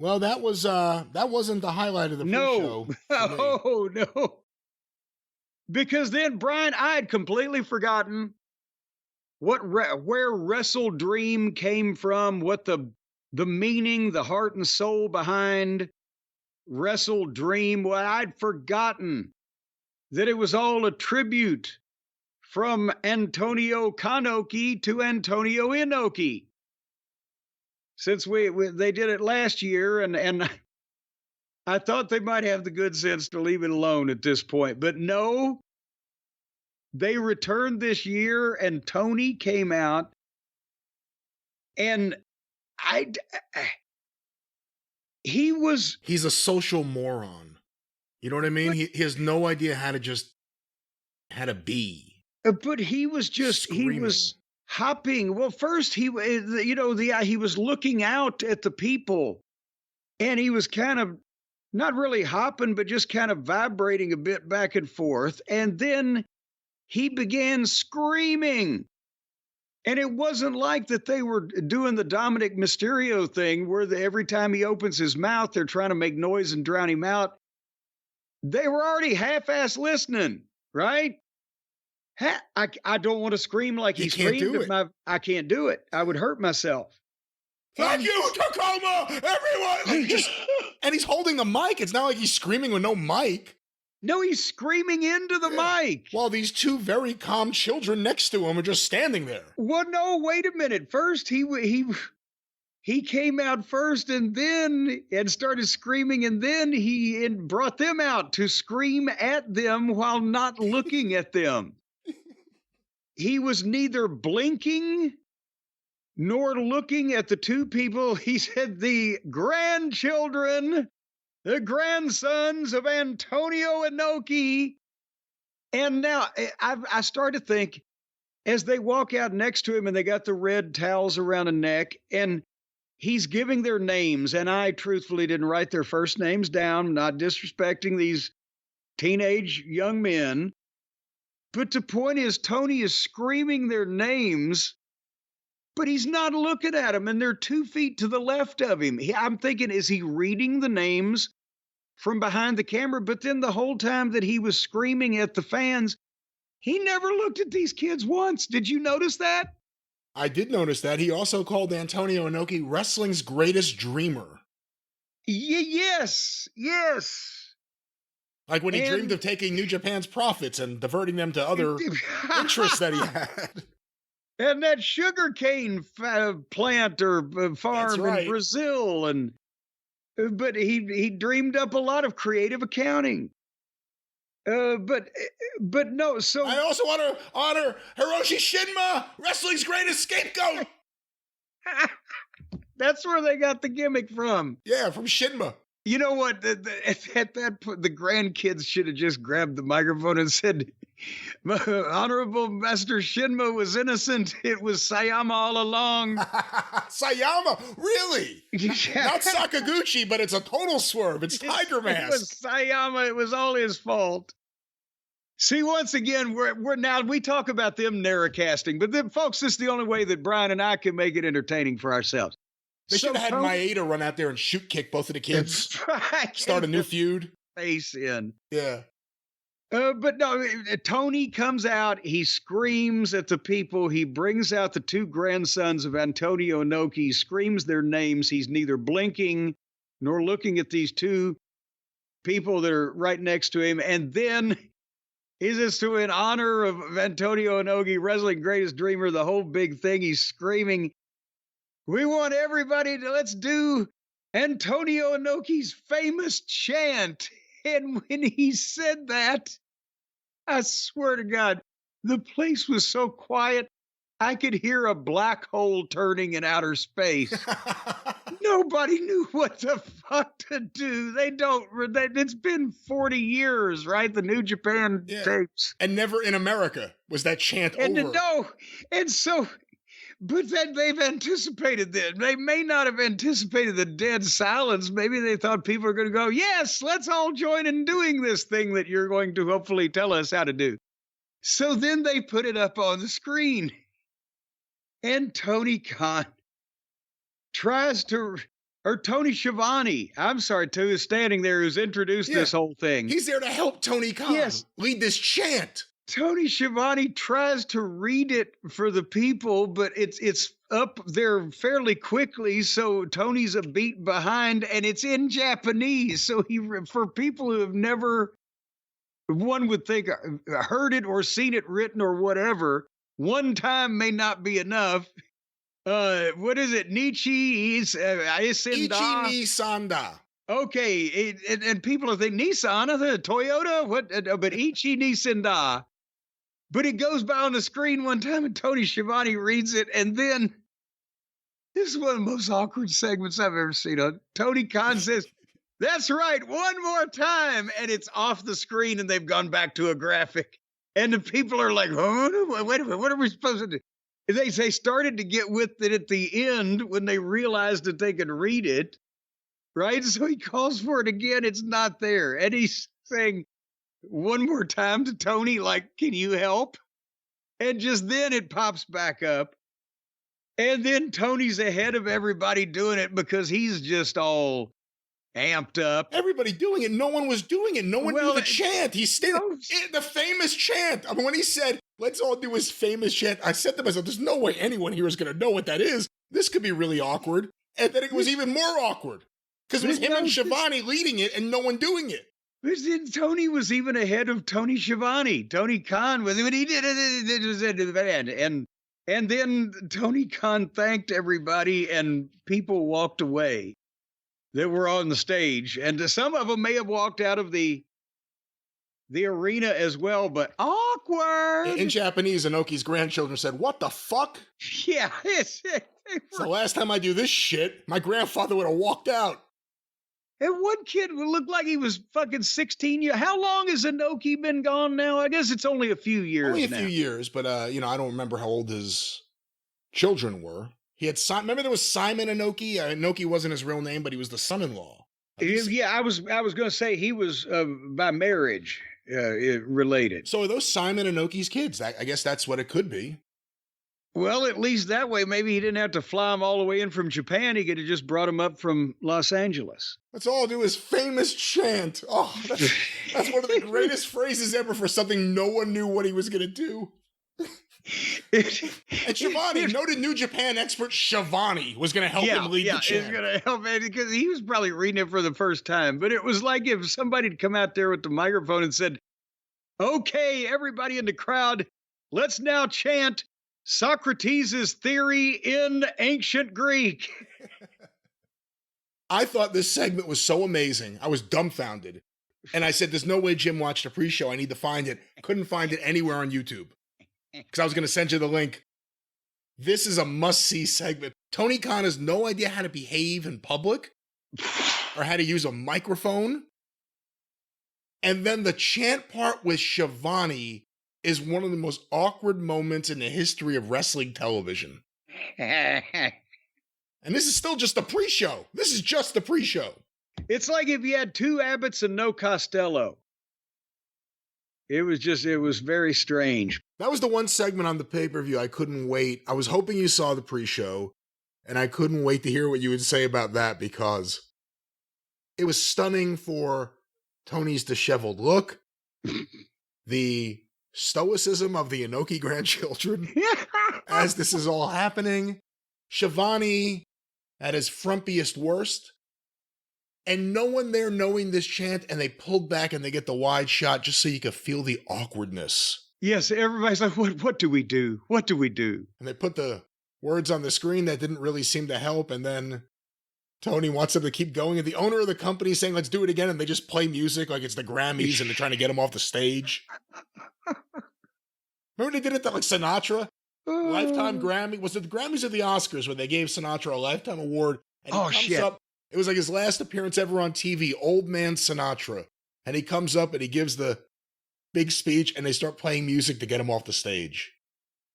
Well, that wasn't the highlight of the No. pre-show for me. Oh, no. Because then, Brian, I had completely forgotten where WrestleDream came from, what the meaning, the heart and soul behind WrestleDream. Well, I'd forgotten that it was all a tribute from Antonio Kanoki to Antonio Inoki. Since they did it last year, and I thought they might have the good sense to leave it alone at this point, but no. They returned this year, and Tony came out, and He's a social moron. You know what I mean? He has no idea how to be. But he was Screaming. he was hopping. Well, first he was looking out at the people, and he was kind of not really hopping, but just kind of vibrating a bit back and forth, and then he began screaming. And it wasn't like that they were doing the Dominic Mysterio thing where every time he opens his mouth, they're trying to make noise and drown him out. They were already half-ass listening, right? I don't want to scream like he screamed. I can't do it. I would hurt myself. Thank you, Tacoma, everyone! And he's holding a mic. It's not like he's screaming with no mic. No, he's screaming into the mic. While these two very calm children next to him are just standing there. Well, no, wait a minute. First, he came out first and started screaming, and then he brought them out to scream at them while not looking at them. He was neither blinking nor looking at the two people. He said the grandchildren, the grandsons of Antonio Inoki. And now I started to think, as they walk out next to him and they got the red towels around the neck, and he's giving their names, and I truthfully didn't write their first names down, not disrespecting these teenage young men. But the point is, Tony is screaming their names, but he's not looking at them, and they're 2 feet to the left of him. I'm thinking, is he reading the names from behind the camera? But then the whole time that he was screaming at the fans, he never looked at these kids once. Did you notice that? I did notice that. He also called Antonio Inoki wrestling's greatest dreamer. Yes. Like when he dreamed of taking New Japan's profits and diverting them to other interests that he had. And that sugarcane plant or farm in Brazil. But he dreamed up a lot of creative accounting. But no, so I also want to honor Hiroshi Shinma, wrestling's greatest scapegoat. That's where they got the gimmick from. Yeah, from Shinma. You know what? At that point, the grandkids should have just grabbed the microphone and said, Honorable Master Shinma was innocent. It was Sayama all along. Sayama? Really? Not Sakaguchi, but it's a total swerve. It's Tiger Mask. It was Sayama. It was all his fault. See, once again, we're now, we talk about them narrowcasting, but then, folks, this is the only way that Brian and I can make it entertaining for ourselves. They should have had Maeda run out there and shoot kick both of the kids. Start a new feud. Face in. Yeah. But no, Tony comes out. He screams at the people. He brings out the two grandsons of Antonio Inoki, screams their names. He's neither blinking nor looking at these two people that are right next to him. And then he says, to in honor of Antonio Inoki, wrestling greatest dreamer, the whole big thing, he's screaming, we want everybody to, let's do Antonio Inoki's famous chant. And when he said that, I swear to God, the place was so quiet, I could hear a black hole turning in outer space. Nobody knew what the fuck to do. It's been 40 years, right? The New Japan tapes. And never in America was that chant over. But then they've anticipated that. They may not have anticipated the dead silence. Maybe they thought people are going to go, yes, let's all join in doing this thing that you're going to hopefully tell us how to do. So then they put it up on the screen. And Tony Khan tries to Or Tony Schiavone, I'm sorry, too, is standing there who's introduced this whole thing. He's there to help Tony Khan lead this chant. Tony Schiavone tries to read it for the people, but it's up there fairly quickly, so Tony's a beat behind, and it's in Japanese. So for people who have never, one would think, heard it or seen it written or whatever, one time may not be enough. What is it? Nichi Isenda? Ichi Nisanda. Okay, and people are thinking Nissan, Toyota, what? But Ichi Nisanda. But it goes by on the screen one time, and Tony Schiavone reads it, and then this is one of the most awkward segments I've ever seen. Tony Khan says, "That's right, one more time," and it's off the screen, and they've gone back to a graphic, and the people are like, "Oh, wait a minute, what are we supposed to do?" They started to get with it at the end when they realized that they could read it, right? So he calls for it again. It's not there. And he's saying one more time to Tony, like, "Can you help?" And just then it pops back up. And then Tony's ahead of everybody doing it because he's just all amped up. Everybody doing it. No one was doing it. No one knew the chant. He's still the famous chant. I mean, when he said, "Let's all do his famous chant," I said to myself, there's no way anyone here is going to know what that is. This could be really awkward. And then it was even more awkward because it was him and Schiavone leading it and no one doing it. Tony was even ahead of Tony Schiavone. Tony Khan was when he did it, and then Tony Khan thanked everybody, and people walked away that were on the stage, and some of them may have walked out of the arena as well, but awkward. In Japanese, Inoki's grandchildren said, "What the fuck?" Yeah. So last time I do this shit, my grandfather would have walked out. And one kid looked like he was fucking 16 years. How long has Inoki been gone now? I guess it's only a few years. Only a few years, but I don't remember how old his children were. He had remember there was Simon Inoki. Inoki wasn't his real name, but he was the son-in-law. Yeah, I was going to say he was by marriage related. So are those Simon Inoki's kids? I guess that's what it could be. Well, at least that way, maybe he didn't have to fly them all the way in from Japan. He could have just brought them up from Los Angeles. Let's all do his famous chant. Oh, that's one of the greatest phrases ever for something no one knew what he was going to do. And Schiavone, noted New Japan expert Schiavone, was going to help him lead the chant. He's going to help him because he was probably reading it for the first time. But it was like if somebody had come out there with the microphone and said, "Okay, everybody in the crowd, let's now chant Socrates' theory in ancient Greek." I thought this segment was so amazing. I was dumbfounded. And I said, there's no way Jim watched a pre-show. I need to find it. Couldn't find it anywhere on YouTube. Because I was going to send you the link. This is a must-see segment. Tony Khan has no idea how to behave in public or how to use a microphone. And then the chant part with Schiavone is one of the most awkward moments in the history of wrestling television. And this is still just the pre-show. This is just the pre-show. It's like if you had two Abbotts and no Costello. It was very strange. That was the one segment on the pay-per-view I couldn't wait. I was hoping you saw the pre-show, and I couldn't wait to hear what you would say about that because it was stunning for Tony's disheveled look, the stoicism of the Inoki grandchildren as this is all happening, Schiavone at his frumpiest worst, and no one there knowing this chant, and they pulled back and they get the wide shot just so you could feel the awkwardness. Yes, everybody's like, what do we do? What do we do? And they put the words on the screen that didn't really seem to help, and then Tony wants them to keep going, and the owner of the company is saying, "Let's do it again," and they just play music like it's the Grammys, and they're trying to get him off the stage. Remember they did it to like Sinatra? Lifetime Grammy. Was it the Grammys or the Oscars where they gave Sinatra a Lifetime Award? And he comes up, it was like his last appearance ever on TV, Old Man Sinatra. And he comes up and he gives the big speech and they start playing music to get him off the stage.